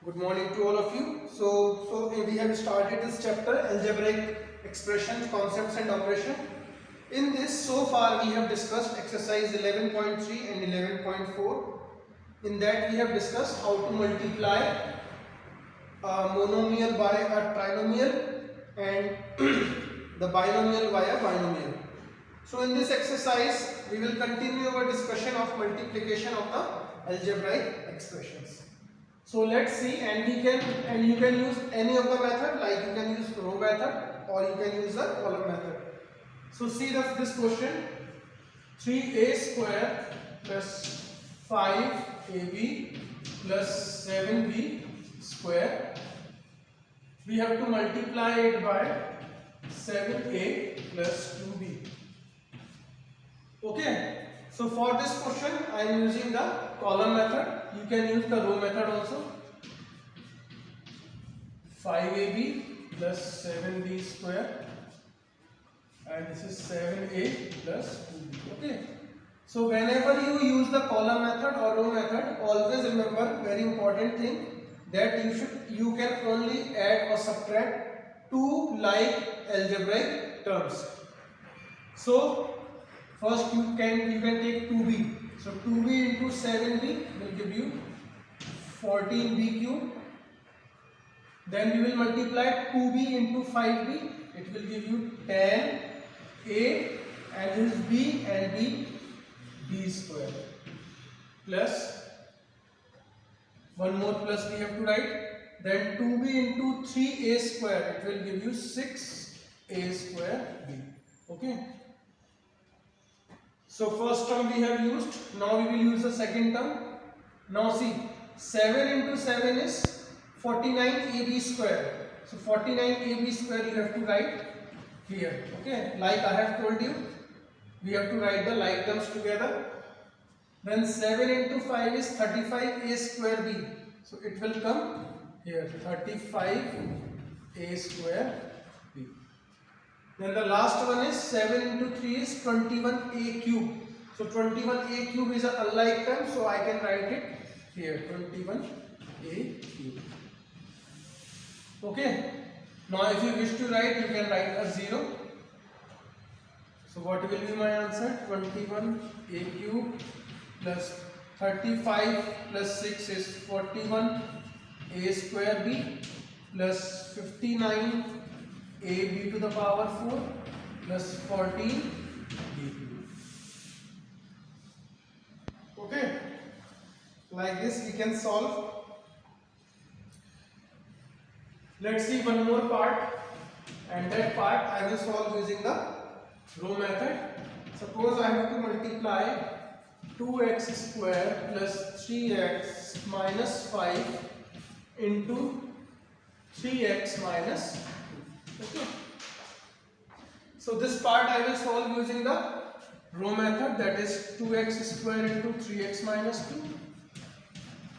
Good morning to all of you. So we have started this chapter, algebraic expressions, concepts and operation. In this, so far we have discussed exercise 11.3 and 11.4. In that we have discussed how to multiply a monomial by a trinomial and the binomial by a binomial. So in this exercise, we will continue our discussion of multiplication of the algebraic expressions. So let's see, and you can use any of the method, like you can use row method or you can use the column method. So see this question: 3a square plus 5ab plus 7b square. We have to multiply it by 7a plus 2b. Okay. So for this question, I am using the column method. You can use the row method also. 5ab plus 7b square, and this is 7a plus 2b. Okay. So whenever you use the column method or row method, always remember very important thing that you can only add or subtract two like algebraic terms. So first you can take 2b. So 2b into 7b will give you 14b cube. Then we will multiply 2b into 5b. It will give you 10a, and this is b and b square. Plus one more plus we have to write. Then 2b into 3a square. It will give you 6a square b. Okay. So first term we have used. Now we will use the second term. Now see, 7 into 7 is 49ab square. So 49ab square you have to write here. Okay, like I have told you, we have to write the like terms together. Then 7 into 5 is 35a square b. So it will come here, 35a square b. Then the last one is 7 into 3 is 21a cube. So 21a cube is an unlike term, so I can write it here, 21a cube. Okay. Now if you wish to write, you can write a 0. So what will be my answer? 21a cube plus 35 plus 6 is 41a square b plus 59 ab to the power 4 plus 14 b. Okay, like this we can solve. Let's see one more part, and that part I will solve using the row method. Suppose I have to multiply 2x square plus 3x minus 5 into 3x minus 2. Okay. So this part I will solve using the row method, that is 2x square into 3x minus 2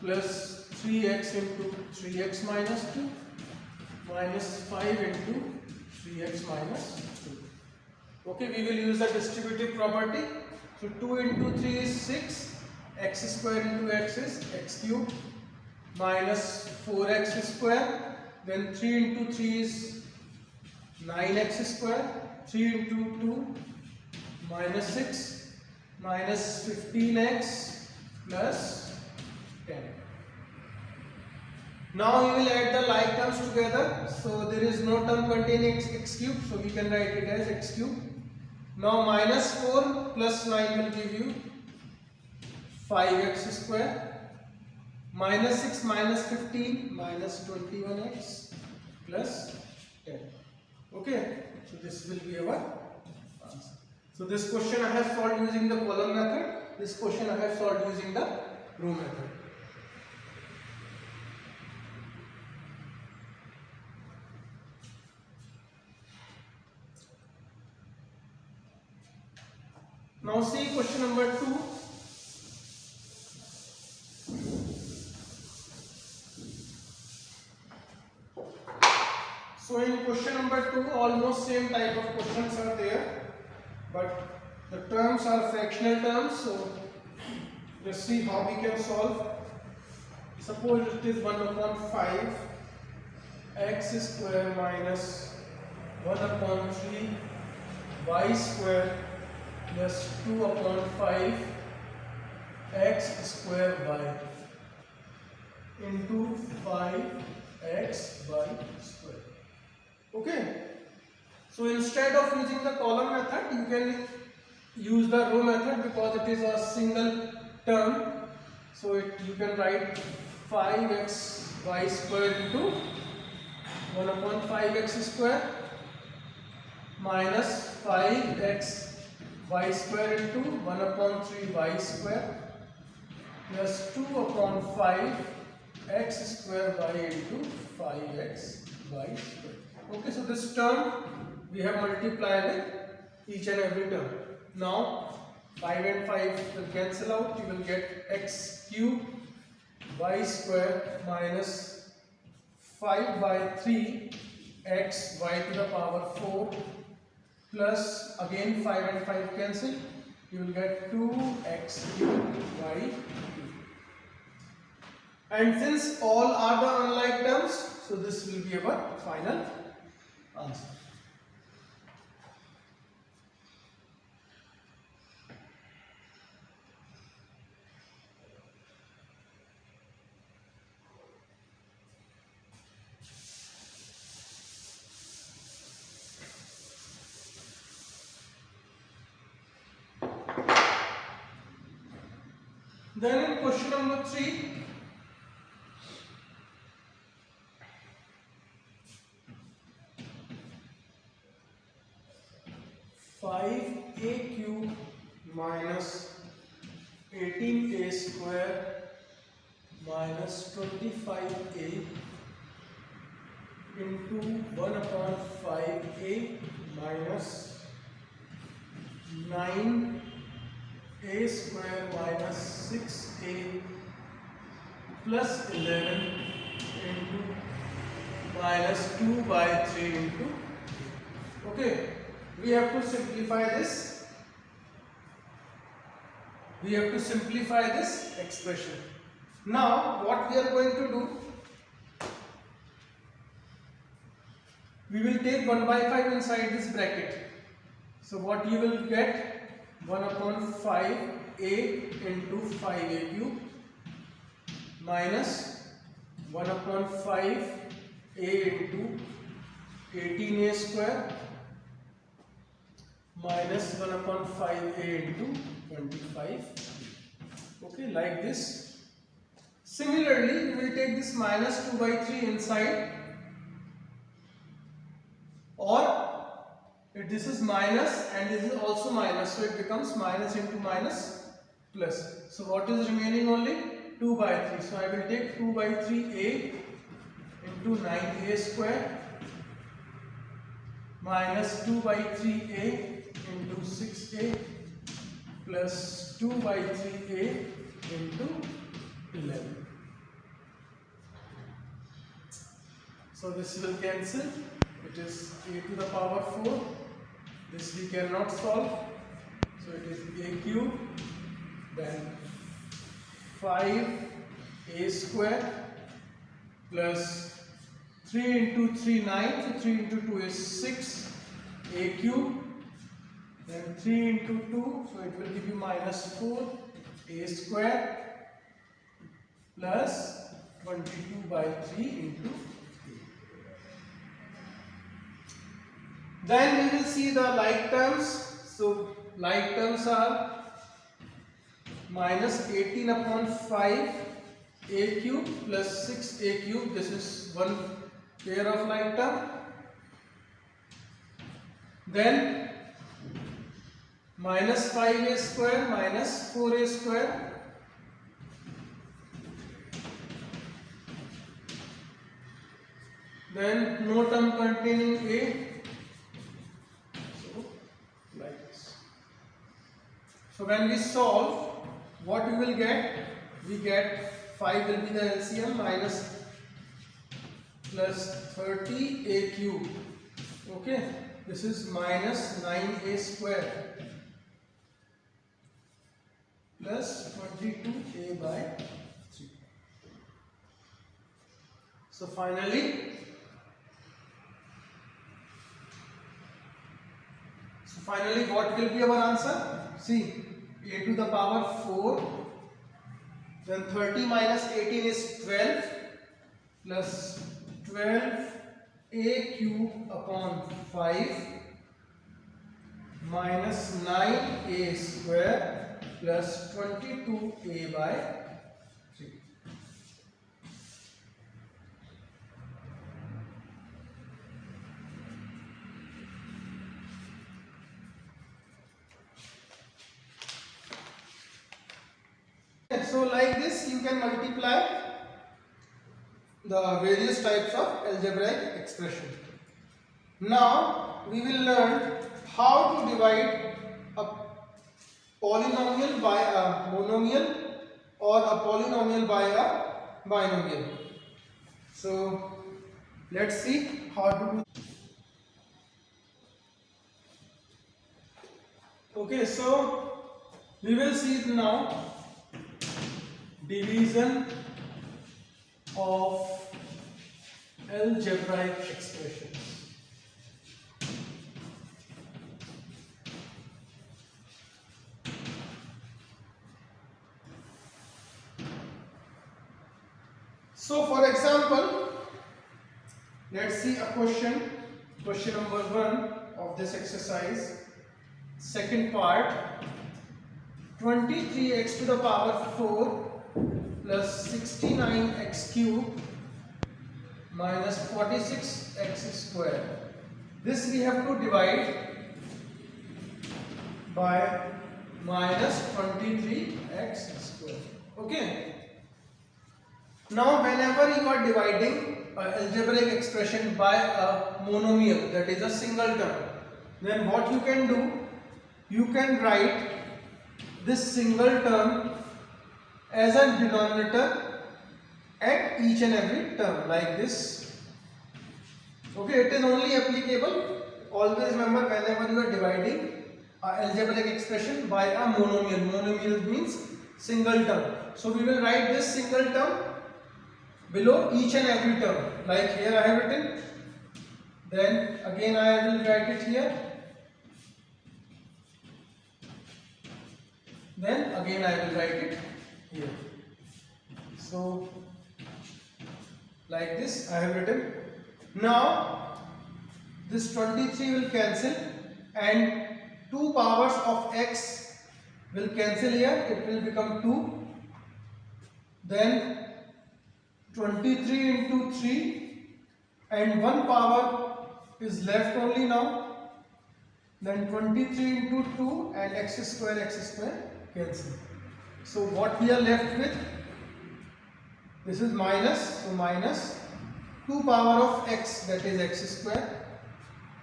plus 3x into 3x minus 2 minus 5 into 3x minus 2. Okay, we will use the distributive property. So 2 into 3 is 6, x square into x is x cube minus 4x square, then 3 into 3 is 9x square, 3 into 2 minus 6 minus 15x plus 10. Now we will add the like terms together. So there is no term containing x cube, so we can write it as x cube. Now minus 4 plus 9 will give you 5x square, minus 6 minus 15 minus 21x plus 10. Okay, so this will be our answer. So this question I have solved using the column method. This question I have solved using the row method. Now see question number 2. So in question number 2, almost same type of questions are there, but the terms are fractional terms. So let's see how we can solve. suppose it is 1 upon 5 x square minus 1 upon 3 y square plus 2 upon 5 x square y into 5x y square. Okay. So instead of using the column method, you can use the row method because it is a single term. So you can write 5x y square into 1 upon 5x square minus 5x y square into 1 upon 3 y square plus 2 upon 5 x square y into 5x y square. Okay, so this term we have multiplied with each and every term. Now 5 and 5 will cancel out. You will get x cube y square minus 5 by 3 x y to the power 4 plus again 5 and 5 cancel. You will get 2x cube y cube. And since all are the unlike terms, so this will be our final answer. Then in question number 3, a cube minus 18a square minus 25a into 1 upon 5a minus 9a square minus 6a plus 11 into minus 2 by 3 into. Okay, we have to simplify this. We have to simplify this expression. Now, what we are going to do? We will take 1 by 5 inside this bracket. So, what you will get? 1 upon 5a into 5a cube minus 1 upon 5a into 18a square minus 1 upon 5a into 25. Okay, like this. Similarly, we will take this minus 2 by 3 inside, or if this is minus and this is also minus, so it becomes minus into minus plus. So what is remaining? Only 2 by 3. So I will take 2 by 3a into 9a square minus 2 by 3a into 6a plus 2 by 3a into 11. So this will cancel. It is a to the power 4. This we cannot solve. So it is a cube, then 5a square plus 3 into 3 9. So 3 into 2 is 6 a cube. Then 3 into 2, so it will give you minus 4 a square plus 22 by 3 into a. Then we will see the like terms. So like terms are minus 18 upon 5 a cube plus 6 a cube. This is one pair of like term. Then minus 5a square minus 4a square then no term containing a, so like this. So when we solve, what we will get? We get 5 will be the LCM, minus plus 30 a cube. Okay, this is minus 9a square plus 22a by 3. So finally what will be our answer? See, a to the power 4, then 30 minus 18 is 12, plus 12 a cube upon 5 minus 9a square plus 22a by 3. So like this you can multiply the various types of algebraic expression. Now we will learn how to divide a polynomial by a monomial or a polynomial by a binomial. So let's see how to do. Okay, so we will see now division of algebraic expressions. So for example, let's see a question number 1 of this exercise, second part. 23x to the power 4 plus 69x cube minus 46x square. This we have to divide by minus 23x square. Okay. Now whenever you are dividing an algebraic expression by a monomial, that is a single term, then what you can do, you can write this single term as a denominator at each and every term, like this. Okay, it is only applicable, always remember, whenever you are dividing an algebraic expression by a monomial. Monomial means single term. So we will write this single term below each and every term, like here I have written, then again I will write it here, then again I will write it here. So like this I have written. Now this 23 will cancel and 2 powers of x will cancel here, it will become 2, then 23 into 3 and 1 power is left only now, then 23 into 2 and x square cancel. So what we are left with, this is minus, so minus 2 power of x, that is x square,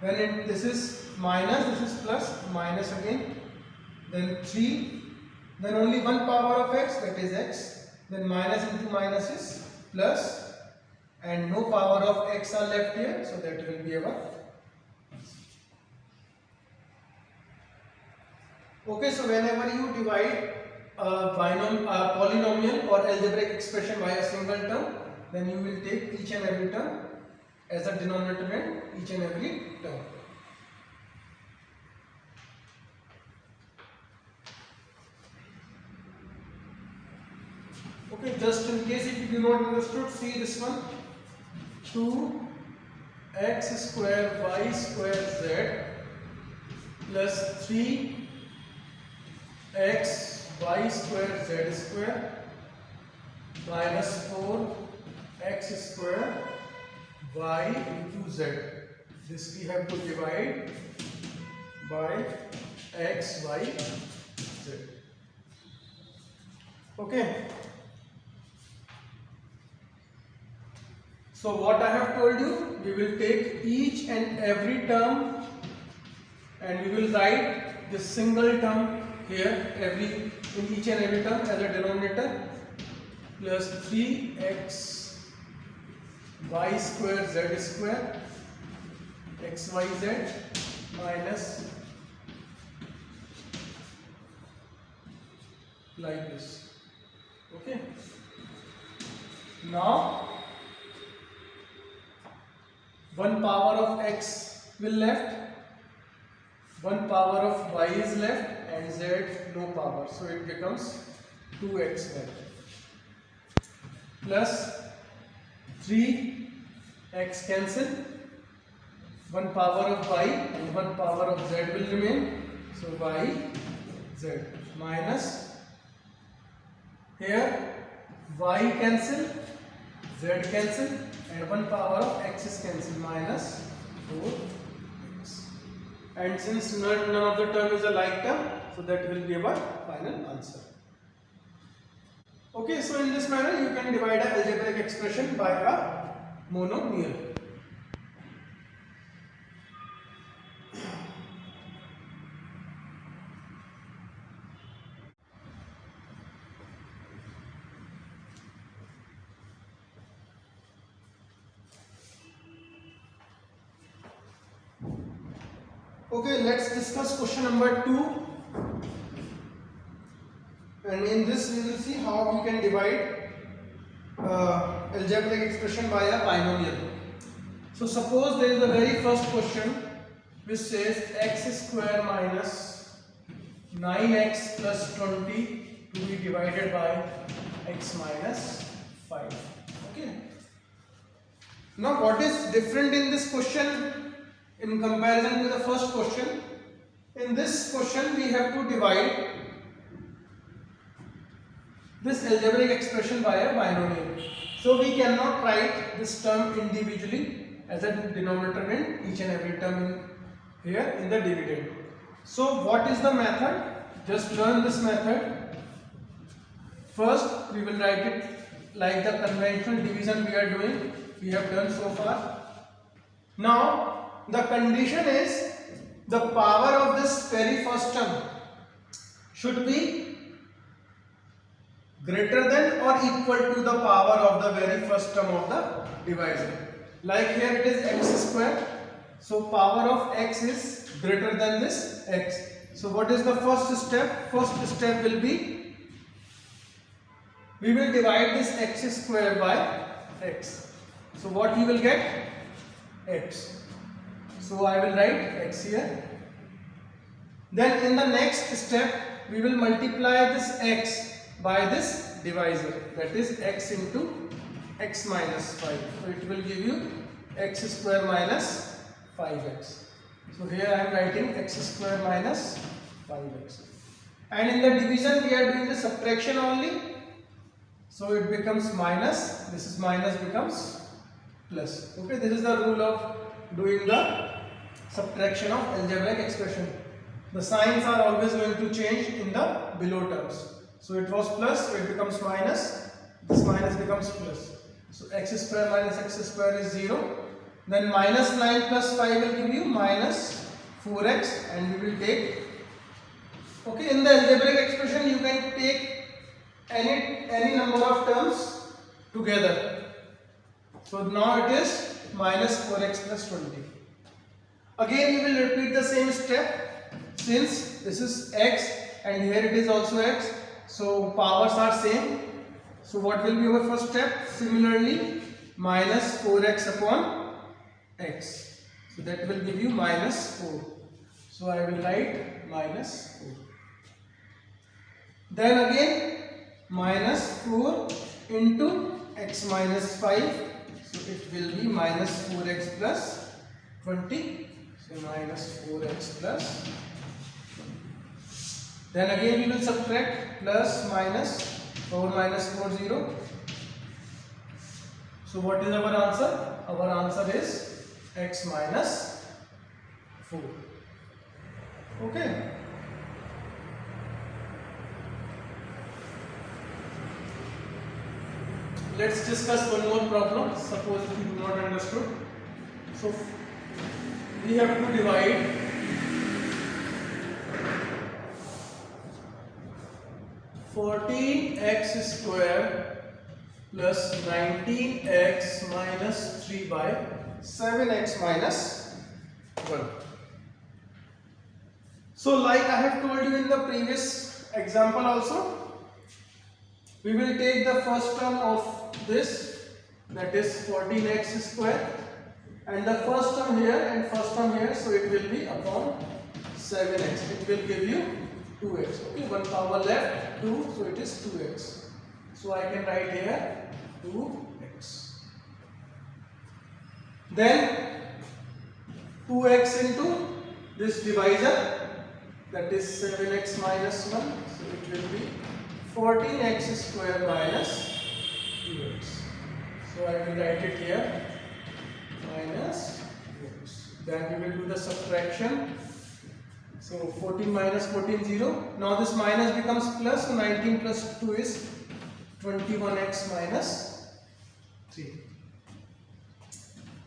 then this is minus, this is plus, minus again, then 3, then only 1 power of x, that is x, then minus into minus is plus, and no power of x are left here, so that will be our. Okay, so whenever you divide a polynomial or algebraic expression by a single term, then you will take each and every term as a denominator and each and every term. Okay, just in case if you do not understood, see this one, 2x square y square z plus 3x y square z square minus 4x square y into z. This we have to divide by x, y, z. Okay. So what I have told you, we will take each and every term and we will write this single term here in each and every term as a denominator, plus 3x y square z square x y z minus, like this. Okay. Now 1 power of x will left, 1 power of y is left, and z no power, so it becomes 2xy plus 3x cancel, 1 power of y and 1 power of z will remain, so y z minus here y cancel, z cancel, and 1 power of x is cancel, minus 4x, and since none of the term is a like term, so that will give our final answer. Okay, so in this manner you can divide an algebraic expression by a monomial. Okay, let's discuss question number 2. And in this we will see how we can divide algebraic expression by a binomial. So suppose there is a very first question which says x square minus 9x plus 20 to be divided by x minus 5. Okay. Now what is different in this question in comparison to the first question? In this question we have to divide this algebraic expression by a binomial. So we cannot write this term individually as a denominator in each and every term here in the dividend. So what is the method? Just learn this method. First we will write it like the conventional division we are doing. We have done so far. Now the condition is the power of this very first term should be greater than or equal to the power of the very first term of the divisor. Like here it is x square, so power of x is greater than this x. So what is the first step? First step will be, we will divide this x square by x. So what you will get? X. So I will write x here. Then in the next step we will multiply this x by this divisor, that is x into x minus 5. So it will give you x square minus 5x. So here I am writing x square minus 5x. And in the division we are doing the subtraction only. So it becomes minus, this is minus becomes plus. Okay, this is the rule of doing the subtraction of algebraic expression. The signs are always going to change in the below terms. So it was plus, so it becomes minus, this minus becomes plus. So x square minus x square is 0. Then minus 9 plus 5 will give you minus 4x, and we will take, okay, in the algebraic expression you can take any number of terms together. So now it is minus 4x plus 20. Again we will repeat the same step, since this is x and here it is also x. So powers are same. So what will be our first step? Similarly, minus 4x upon x. So that will give you minus 4. So I will write minus 4. Then again minus 4 into x minus 5. So it will be minus 4x plus 20. So minus 4x plus. Then again we will subtract plus minus 4 minus 4 0. So what is our answer? Our answer is x minus 4. Okay. Let's discuss one more problem. Suppose if you do not understood. So we have to divide 14x square plus 19x minus 3 by 7x minus 1. So like I have told you in the previous example also, we will take the first term of this, that is 14x square, and the first term here and first term here, so it will be upon 7x. It will give you 2x. Okay, one power left, 2, so it is 2x. So I can write here 2x. Then 2x into this divisor, that is 7x minus 1, so it will be 14x square minus 2x. So I will write it here minus 2x. Then we will do the subtraction. So 14 minus 14, 0. Now this minus becomes plus, so 19 plus 2 is 21x minus 3.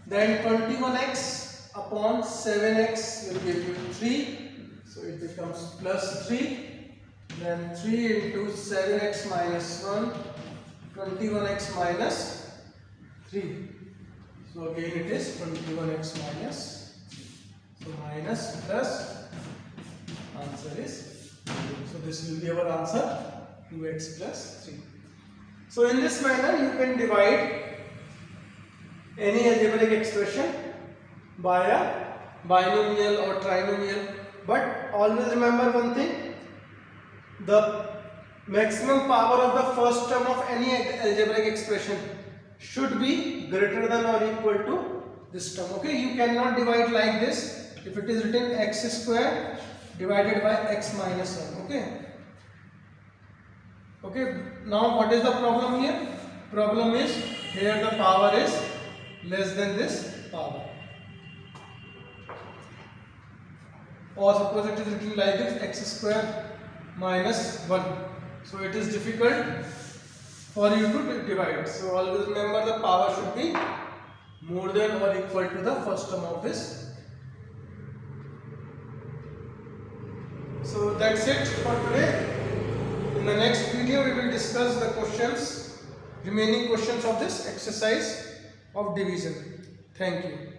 Then 21x upon 7x will give you 3. So it becomes plus 3. Then 3 into 7x minus 1, 21x minus 3. So again it is 21x minus. So minus plus, answer is 2. So this will be our answer, 2x plus 3. So in this manner you can divide any algebraic expression by a binomial or trinomial. But always remember one thing, the maximum power of the first term of any algebraic expression should be greater than or equal to this term. Okay, you cannot divide like this. If it is written x square divided by x minus 1. Okay, now what is the problem here? Problem is here the power is less than this power. Or suppose it is written like this, x square minus 1. So it is difficult for you to divide. So always remember the power should be more than or equal to the first term of this. So that's it for today. In the next video we will discuss the remaining questions of this exercise of division. Thank you.